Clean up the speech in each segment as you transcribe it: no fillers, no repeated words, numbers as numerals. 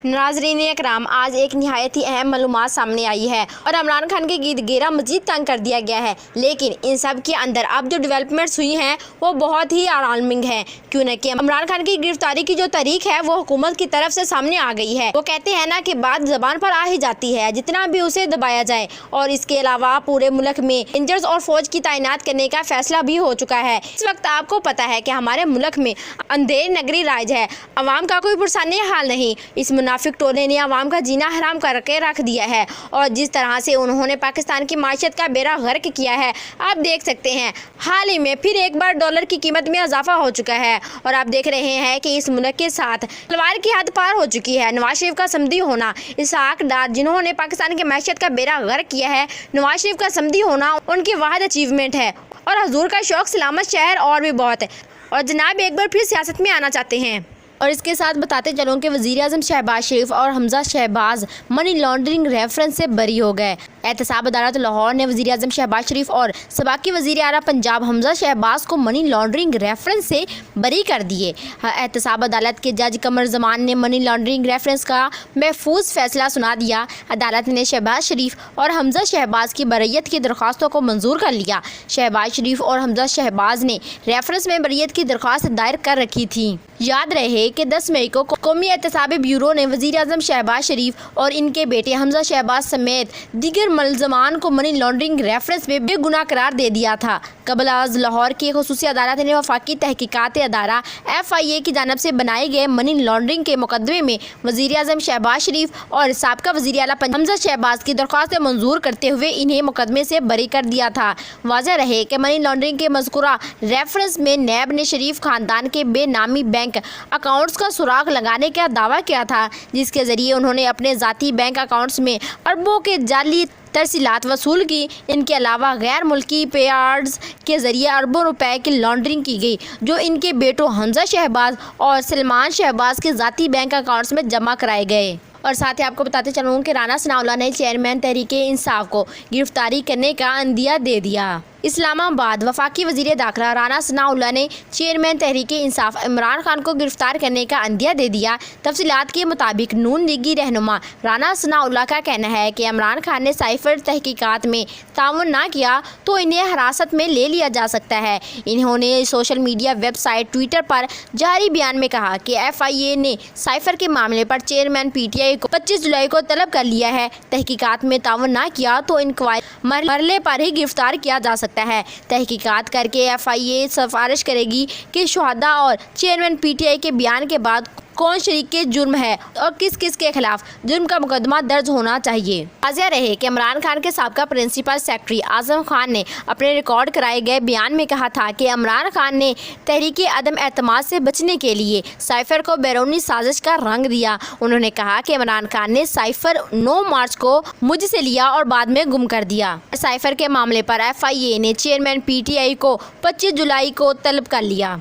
नाज़रीन इकराम, आज एक निहायत ही अहम मालूमात सामने आई है और इमरान खान के गिरद घेरा मजीद तंग कर दिया गया है। लेकिन इन सब के अंदर अब जो डेवलपमेंट्स हुई हैं वो बहुत ही अलार्मिंग है, क्यों न कि इमरान खान की गिरफ्तारी की जो तारीख है वो हुकूमत की तरफ से सामने आ गई है। वो कहते हैं ना कि बात ज़बान पर आ ही जाती है, जितना भी उसे दबाया जाए। और इसके अलावा पूरे मुल्क में रेंजर्स और फौज की तैनात करने का फैसला भी हो चुका है। इस वक्त आपको पता है कि हमारे मुल्क में अंधेर नगरी राज है, अवाम का कोई पुरसाने हाल नहीं। इस मुनाफिक टोले ने अवाम का जीना हराम करके रख दिया है और जिस तरह से उन्होंने पाकिस्तान की माशियत का बेड़ा गर्क किया है, आप देख सकते हैं। हाल ही में फिर एक बार डॉलर की कीमत में इजाफा हो चुका है और आप देख रहे हैं कि इस मुल्क के साथ तलवार की हद पार हो चुकी है। नवाज शरीफ का समधी होना, इसहाक डार जिन्होंने पाकिस्तान की माशियत का बेड़ा गर्क किया है, नवाज शरीफ का समधी होना उनकी वाहिद अचीवमेंट है। और हजूर का शौक सलामत शहर और भी बहुत है। और जनाब एक बार फिर सियासत में आना चाहते हैं। और इसके साथ बताते चलूँ कि वज़ीर-ए-आज़म शहबाज शरीफ और Hamza Shahbaz money laundering reference से बरी हो गए। एहतसाब अदालत लाहौर ने वज़ीर-ए-आज़म शहबाज शरीफ और सबाकी वज़ीर आला पंजाब हमजा शहबाज को मनी लॉन्ड्रिंग रेफरेंस से बरी कर दिए। एहतसाब अदालत के जज कमर जमान ने मनी लॉन्ड्रिंग रेफरेंस का महफूज फैसला सुना दिया। अदालत ने शहबाज शरीफ और हमजा शहबाज की बरियत की दरख्वास्तों को मंजूर कर लिया। शहबाज शरीफ और हमजा शहबाज ने रेफरेंस में बरियत की दरख्वास्त दायर कर रखी थी। याद रहे कि 10 मई को कौमी एहतसाब ब्यूरो ने वज़ीर-ए-आज़म शहबाज शरीफ और इनके बेटे हमजा शहबाज समेत दीगर मुलज़मान को मनी लॉन्ड्रिंग रेफरेंस में बेगुनाह करार दे दिया था। कबल-आज लाहौर की खुसूसी अदालत ने वफाकी तहकीकात अदारा FIA की जानब से बनाए गए मनी लॉन्ड्रिंग के मुकदमे में वज़ीर-ए-आज़म शहबाज शरीफ और साबका वज़ीर आला हमजा शहबाज की दरख्वास्त मंजूर करते हुए इन्हें मुकदमे से बरी कर दिया था। वाज़ेह रहे कि मनी लॉन्ड्रिंग के मज़कूरा रेफरेंस में नैब ने शरीफ खानदान के बेनामी बैंक अकाउंट्स का सुराग लगाने का दावा किया था, जिसके ज़रिए उन्होंने अपने ज़ाती बैंक अकाउंट्स में अरबों के जाली तरसीलात वसूल की। इनके अलावा गैर मुल्की पेयार्ड्स के ज़रिए अरबों रुपए की लॉन्ड्रिंग की गई, जो इनके बेटों हमजा शहबाज और सलमान शहबाज के ज़ाती बैंक अकाउंट्स में जमा कराए गए। और साथ ही आपको बताते चलूँ कि राना सनाउल्लाह ने चेयरमैन तहरीके इंसाफ को गिरफ्तारी करने का अंदिया दे दिया। इस्लामाबाद वफाकी वज़ीर दाखिला राना सनाउल्लाह ने चेयरमैन तहरीके इंसाफ इमरान खान को गिरफ्तार करने का अंदिया दे दिया। तफसीलात के मुताबिक नून लीगी रहनुमा राना सनाउल्लाह का कहना है कि इमरान खान ने साइफर तहकीकात में ताउन ना किया तो इन्हें हिरासत में ले लिया जा सकता है। इन्होंने सोशल मीडिया वेबसाइट ट्विटर पर जारी बयान में कहा कि FIA ने साइफर के मामले पर चेयरमैन PTI को 25 जुलाई को तलब कर लिया है। तहकीकात में ताउन ना किया तो इंक्वायरी मरहले पर ही गिरफ्तार किया जा सकता है। तहकीकात करके FIA सिफारिश करेगी कि शुहदा और चेयरमैन PTI के बयान के बाद कौन शरीक के जुर्म है और किस किस के खिलाफ जुर्म का मुकदमा दर्ज होना चाहिए। वाज़ेह रहे कि इमरान खान के साबका प्रिंसिपल सेक्रेटरी आज़म खान ने अपने रिकॉर्ड कराए गए बयान में कहा था कि इमरान खान ने तहरीके अदम एतमाद से बचने के लिए साइफर को बैरूनी साजिश का रंग दिया। उन्होंने कहा कि इमरान खान ने साइफर 9 मार्च को मुझसे लिया और बाद में गुम कर दिया। साइफर के मामले पर FIA ने चेयरमैन PTI को 25 जुलाई को तलब कर लिया।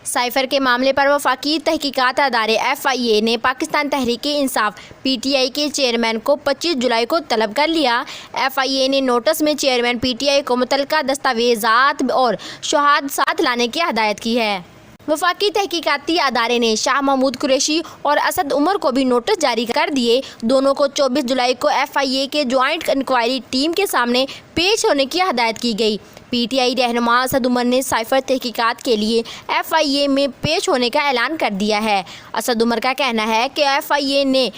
साइफर के मामले पर वफाकी तहकीकात अदारे FIA ने पाकिस्तान तहरीके इंसाफ PTI के चेयरमैन को 25 जुलाई को तलब कर लिया। FIA ने नोटिस में चेयरमैन PTI को मुतल्लिका दस्तावेज़ात और शहाद साथ लाने की हदायत की है। वफाकी तहकीकाती अदारे ने शाह महमूद कुरैशी और असद उमर को भी नोटिस जारी कर दिए। दोनों को 24 जुलाई को FIA के ज्वाइंट इंक्वायरी टीम के सामने पेश होने की हदायत की गई। PTI रहनुमा असद उमर ने साइफर तहकीकात के लिए FIA में पेश होने का ऐलान कर दिया है। असद उमर का कहना है कि FIA ने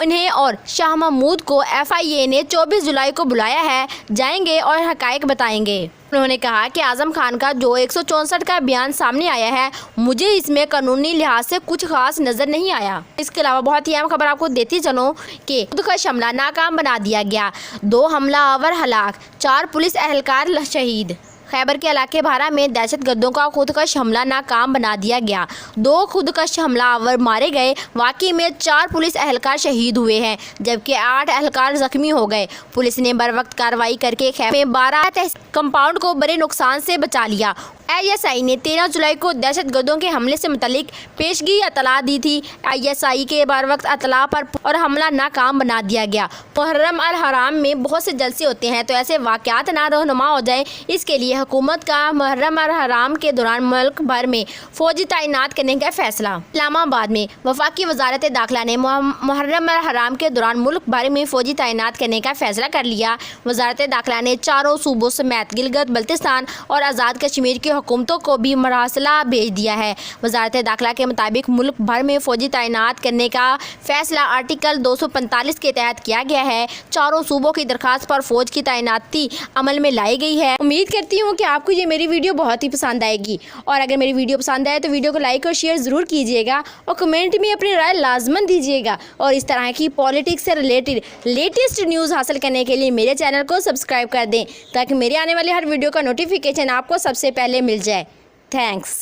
उन्हें और शाह महमूद को FIA ने 24 जुलाई को बुलाया है, जाएंगे और हकायक बताएंगे। उन्होंने कहा कि आज़म खान का जो 164 का बयान सामने आया है, मुझे इसमें कानूनी लिहाज से कुछ खास नज़र नहीं आया। इसके अलावा बहुत ही अहम खबर आपको देती चलो कि खुदकश हमला नाकाम बना दिया गया, 2 हमलावर हलाक, 4 पुलिस एहलकार शहीद। खैबर के इलाके भारा में दहशतगर्दों का खुदकश हमला नाकाम बना दिया गया, 2 खुदकश हमलावर मारे गए। वाकई में 4 पुलिस एहलकार शहीद हुए हैं जबकि 8 एहलकार जख्मी हो गए। पुलिस ने बर वक्त कार्रवाई करके खैबर में 12 कंपाउंड को बड़े नुकसान से बचा लिया। ISI نے 13 جولائی کو دہشت گردوں کے حملے سے متعلق پیشگی اطلاع دی تھی۔ ISI کے بروقت اطلاع پر اور حملہ ناکام بنا دیا گیا۔ محرم الحرام میں بہت سے جلسے ہوتے ہیں تو ایسے واقعات نہ رونما ہو جائیں، اس کے لیے حکومت کا محرم الحرام کے دوران ملک بھر میں فوجی تعینات کرنے کا فیصلہ۔ اسلام آباد میں وفاقی وزارت داخلہ نے محرم الحرام کے دوران ملک بھر میں فوجی تعینات کرنے کا فیصلہ کر لیا۔ وزارت داخلہ نے چاروں صوبوں سمیت گلگت بلتستان اور آزاد کشمیر کی حکومتوں کو بھی مراسلہ بھیج دیا ہے۔ وزارت داخلہ کے مطابق ملک بھر میں فوجی تعینات کرنے کا فیصلہ آرٹیکل 245 کے تحت کیا گیا ہے۔ چاروں صوبوں کی درخواست پر فوج کی تعیناتی عمل میں لائی گئی ہے۔ امید کرتی ہوں کہ آپ کو یہ میری ویڈیو بہت ہی پسند آئے گی، اور اگر میری ویڈیو پسند آئے تو ویڈیو کو لائک اور شیئر ضرور کیجیے گا، اور کمنٹ میں اپنی رائے لازماً دیجیے گا، اور اس طرح کی پالیٹکس سے ریلیٹڈ لیٹسٹ نیوز حاصل کرنے کے لیے میرے چینل کو سبسکرائب کر دیں تاکہ میرے آنے والے ہر ویڈیو کا نوٹیفیکیشن آپ کو سب سے پہلے مل جائے۔ تھینکس۔